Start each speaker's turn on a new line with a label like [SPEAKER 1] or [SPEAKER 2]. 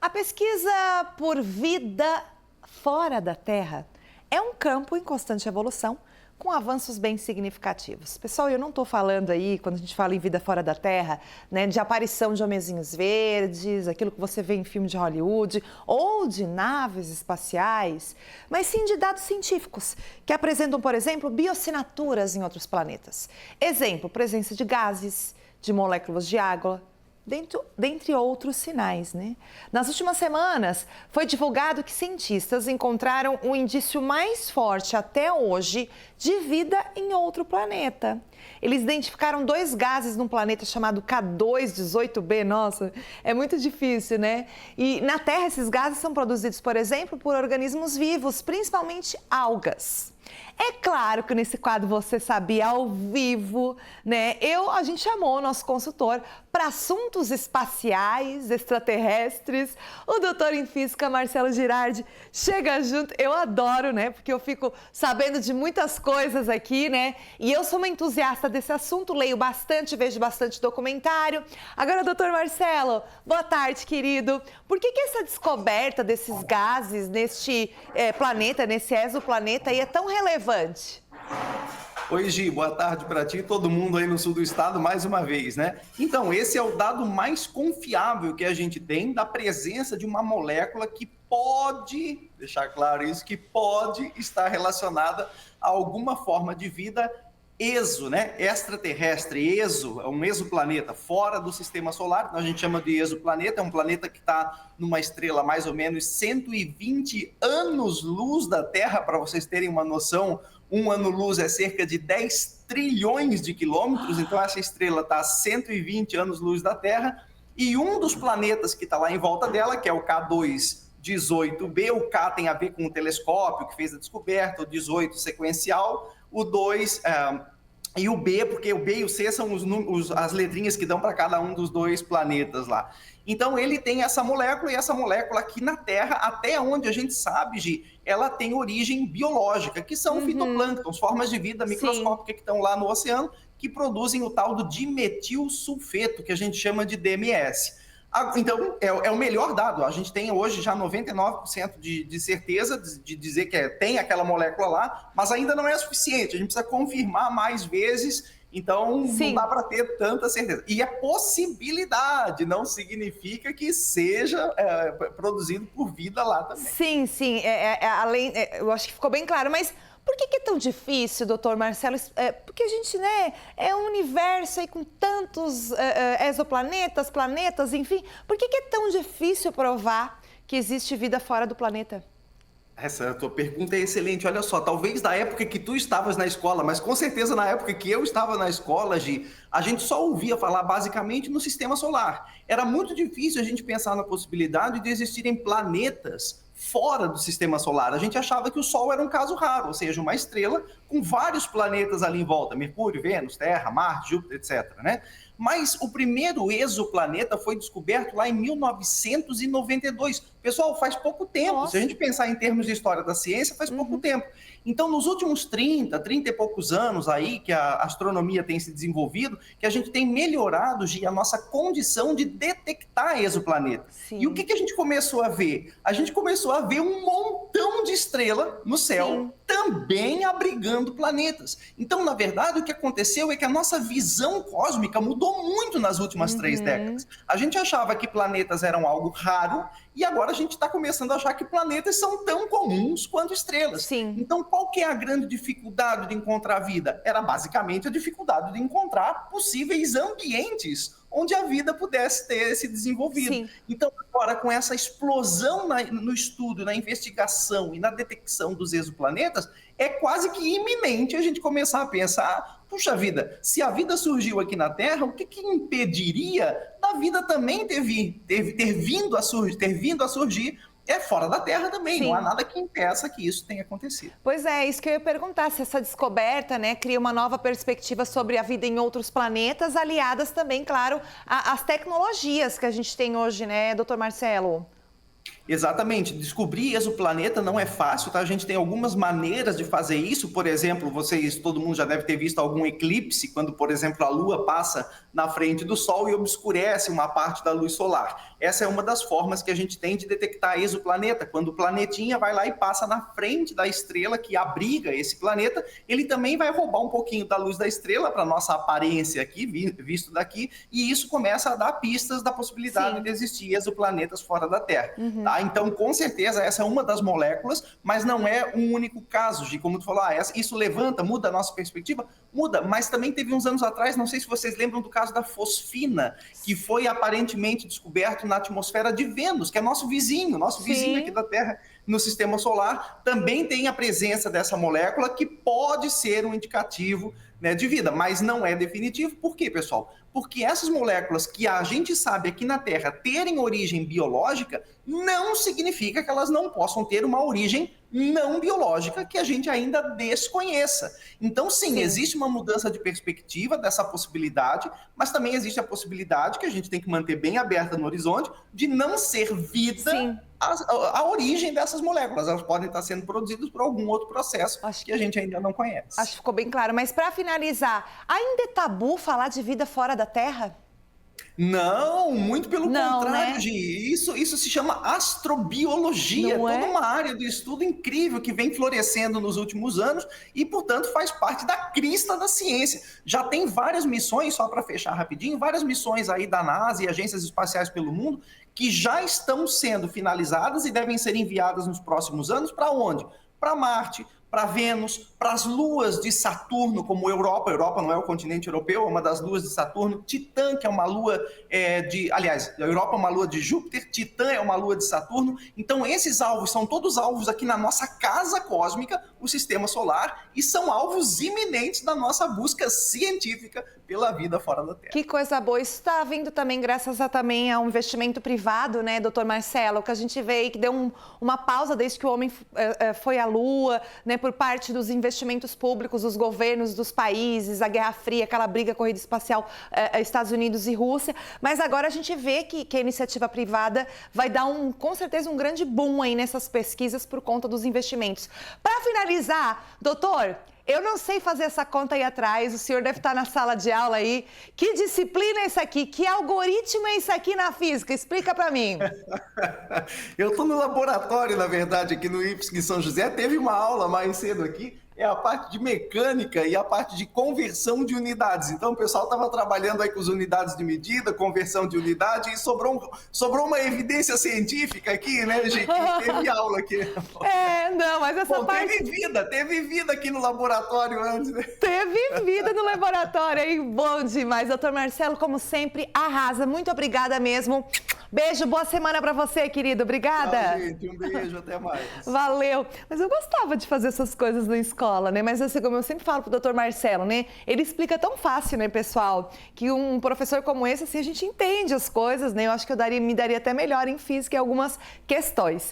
[SPEAKER 1] A pesquisa por vida fora da Terra é um campo em constante evolução, com avanços bem significativos. Pessoal, eu não estou falando aí, quando a gente fala em vida fora da Terra, né, de aparição de homenzinhos verdes, aquilo que você vê em filme de Hollywood, ou de naves espaciais, mas sim de dados científicos, que apresentam, por exemplo, bioassinaturas em outros planetas. Exemplo, presença de gases, de moléculas de água, dentre outros sinais, né? Nas últimas semanas, foi divulgado que cientistas encontraram o indício mais forte até hoje de vida em outro planeta. Eles identificaram 2 gases num planeta chamado K2-18b. Nossa, é muito difícil, né? E na Terra, esses gases são produzidos, por exemplo, por organismos vivos, principalmente algas. É claro que nesse quadro Você Sabia ao vivo, né? A gente chamou o nosso consultor para assuntos espaciais, extraterrestres, o doutor em física Marcelo Girardi. Chega junto, eu adoro, né? Porque eu fico sabendo de muitas coisas aqui, né? E eu sou uma entusiasta desse assunto, leio bastante, vejo bastante documentário. Agora, doutor Marcelo, boa tarde, querido. Por que essa descoberta desses gases neste planeta, nesse exoplaneta aí é tão relevante?
[SPEAKER 2] Oi, Gi, boa tarde para ti e todo mundo aí no sul do estado mais uma vez, né? Então, esse é o dado mais confiável que a gente tem da presença de uma molécula que pode, deixar claro isso, que pode estar relacionada a alguma forma de vida né? Extraterrestre, é um exoplaneta fora do sistema solar, a gente chama de exoplaneta, é um planeta que está numa estrela mais ou menos 120 anos-luz da Terra, para vocês terem uma noção. Um ano-luz é cerca de 10 trilhões de quilômetros, então essa estrela está a 120 anos-luz da Terra, e um dos planetas que está lá em volta dela, que é o K2-18b, o K tem a ver com o telescópio que fez a descoberta, o 18 sequencial, o 2 e o B, porque o B e o C são as letrinhas que dão para cada um dos 2 planetas lá. Então ele tem essa molécula, e essa molécula aqui na Terra, até onde a gente sabe, Gi, ela tem origem biológica, que são fitoplânctons, formas de vida microscópicas que estão lá no oceano, que produzem o tal do dimetilsulfeto, que a gente chama de DMS. Então, é o melhor dado. A gente tem hoje já 99% de certeza de dizer que tem aquela molécula lá, mas ainda não é suficiente. A gente precisa confirmar mais vezes, então não dá para ter tanta certeza. E é possibilidade, não significa que seja produzido por vida lá também.
[SPEAKER 1] Sim. Eu acho que ficou bem claro, mas por que é tão difícil, doutor Marcelo? Porque a gente, né, é um universo aí com tantos exoplanetas, planetas, enfim. Por que é tão difícil provar que existe vida fora do planeta?
[SPEAKER 2] Essa tua pergunta é excelente. Olha só, talvez na época que tu estavas na escola, mas com certeza na época que eu estava na escola, Gi, a gente só ouvia falar basicamente no sistema solar. Era muito difícil a gente pensar na possibilidade de existirem planetas fora do sistema solar. A gente achava que o Sol era um caso raro, ou seja, uma estrela com vários planetas ali em volta, Mercúrio, Vênus, Terra, Marte, Júpiter, etc., né? Mas o primeiro exoplaneta foi descoberto lá em 1992. Pessoal, faz pouco tempo.
[SPEAKER 1] Nossa.
[SPEAKER 2] Se a gente pensar em termos de história da ciência, faz pouco tempo. Então, nos últimos 30 e poucos anos aí que a astronomia tem se desenvolvido, que a gente tem melhorado, Gi, a nossa condição de detectar exoplanetas.
[SPEAKER 1] Sim.
[SPEAKER 2] E o que a gente começou a ver? A gente começou a ver um montão de estrela no céu, também abrigando planetas. Então, na verdade, o que aconteceu é que a nossa visão cósmica mudou muito nas últimas 3 décadas. A gente achava que planetas eram algo raro, e agora a gente está começando a achar que planetas são tão comuns quanto estrelas.
[SPEAKER 1] Sim.
[SPEAKER 2] Então, qual que é a grande dificuldade de encontrar vida? Era basicamente a dificuldade de encontrar possíveis ambientes onde a vida pudesse ter se desenvolvido.
[SPEAKER 1] Sim.
[SPEAKER 2] Então, agora, com essa explosão no estudo, na investigação e na detecção dos exoplanetas, é quase que iminente a gente começar a pensar, puxa vida, se a vida surgiu aqui na Terra, o que impediria da vida também ter vindo a surgir fora da Terra também. Não há nada que impeça que isso tenha acontecido.
[SPEAKER 1] Pois é, isso que eu ia perguntar, se essa descoberta, né, cria uma nova perspectiva sobre a vida em outros planetas, aliadas também, claro, às tecnologias que a gente tem hoje, né, doutor Marcelo?
[SPEAKER 2] Exatamente. Descobrir exoplaneta não é fácil, tá? A gente tem algumas maneiras de fazer isso. Por exemplo, todo mundo já deve ter visto algum eclipse, quando, por exemplo, a Lua passa na frente do Sol e obscurece uma parte da luz solar. Essa é uma das formas que a gente tem de detectar exoplaneta. Quando o planetinha vai lá e passa na frente da estrela que abriga esse planeta, ele também vai roubar um pouquinho da luz da estrela para nossa aparência aqui, visto daqui, e isso começa a dar pistas da possibilidade de existir exoplanetas fora da Terra. Tá? Então, com certeza, essa é uma das moléculas, mas não é um único caso, Gi. Como tu falou, isso levanta, muda a nossa perspectiva? Muda, mas também teve uns anos atrás, não sei se vocês lembram do caso da fosfina, que foi aparentemente descoberto na atmosfera de Vênus, que é nosso vizinho aqui da Terra, no sistema solar, também tem a presença dessa molécula que pode ser um indicativo, né, de vida, mas não é definitivo. Por quê, pessoal? Porque essas moléculas que a gente sabe aqui na Terra terem origem biológica, não significa que elas não possam ter uma origem não biológica que a gente ainda desconheça. Então, sim, existe uma mudança de perspectiva dessa possibilidade, mas também existe a possibilidade que a gente tem que manter bem aberta no horizonte de não ser vida a origem dessas moléculas. Elas podem estar sendo produzidas por algum outro processo que a gente ainda não conhece.
[SPEAKER 1] Acho que ficou bem claro. Mas para finalizar, ainda é tabu falar de vida fora da Terra?
[SPEAKER 2] Não, muito pelo contrário,
[SPEAKER 1] né?
[SPEAKER 2] Gi. Isso se chama astrobiologia, toda uma área do estudo incrível que vem florescendo nos últimos anos e, portanto, faz parte da crista da ciência. Já tem várias missões, só para fechar rapidinho, várias missões aí da NASA e agências espaciais pelo mundo que já estão sendo finalizadas e devem ser enviadas nos próximos anos para onde? Para Marte, para Vênus, para as luas de Saturno, como Europa. Europa não é o continente europeu, é uma das luas de Saturno. Titã, que é uma lua Aliás, a Europa é uma lua de Júpiter, Titã é uma lua de Saturno. Então, esses alvos são todos alvos aqui na nossa casa cósmica, o Sistema Solar, e são alvos iminentes da nossa busca científica pela vida fora da Terra.
[SPEAKER 1] Que coisa boa. Isso está vindo também graças a um investimento privado, né, doutor Marcelo, que a gente vê aí que deu uma pausa desde que o homem foi à Lua, né, por parte dos investimentos públicos, dos governos dos países, a Guerra Fria, aquela briga, corrida espacial, Estados Unidos e Rússia. Mas agora a gente vê que a iniciativa privada vai dar com certeza um grande boom aí nessas pesquisas por conta dos investimentos. Para finalizar, doutor, eu não sei fazer essa conta aí atrás, o senhor deve estar na sala de aula aí. Que disciplina é isso aqui? Que algoritmo é isso aqui na física? Explica para mim.
[SPEAKER 2] Eu estou no laboratório, na verdade, aqui no IFSC em São José. Teve uma aula mais cedo aqui. É a parte de mecânica e a parte de conversão de unidades. Então, o pessoal estava trabalhando aí com as unidades de medida, conversão de unidade, e sobrou uma evidência científica aqui, né, gente? Teve aula aqui.
[SPEAKER 1] Não, mas essa parte...
[SPEAKER 2] Teve vida aqui no laboratório antes, né?
[SPEAKER 1] Teve vida no laboratório, hein? Bom demais. Doutor Marcelo, como sempre, arrasa. Muito obrigada mesmo. Beijo, boa semana pra você, querido. Obrigada.
[SPEAKER 2] Tchau, gente. Um beijo, até mais.
[SPEAKER 1] Valeu. Mas eu gostava de fazer essas coisas na escola, né? Mas assim, como eu sempre falo pro doutor Marcelo, né? Ele explica tão fácil, né, pessoal? Que um professor como esse, assim, a gente entende as coisas, né? Eu acho que me daria até melhor em física em algumas questões.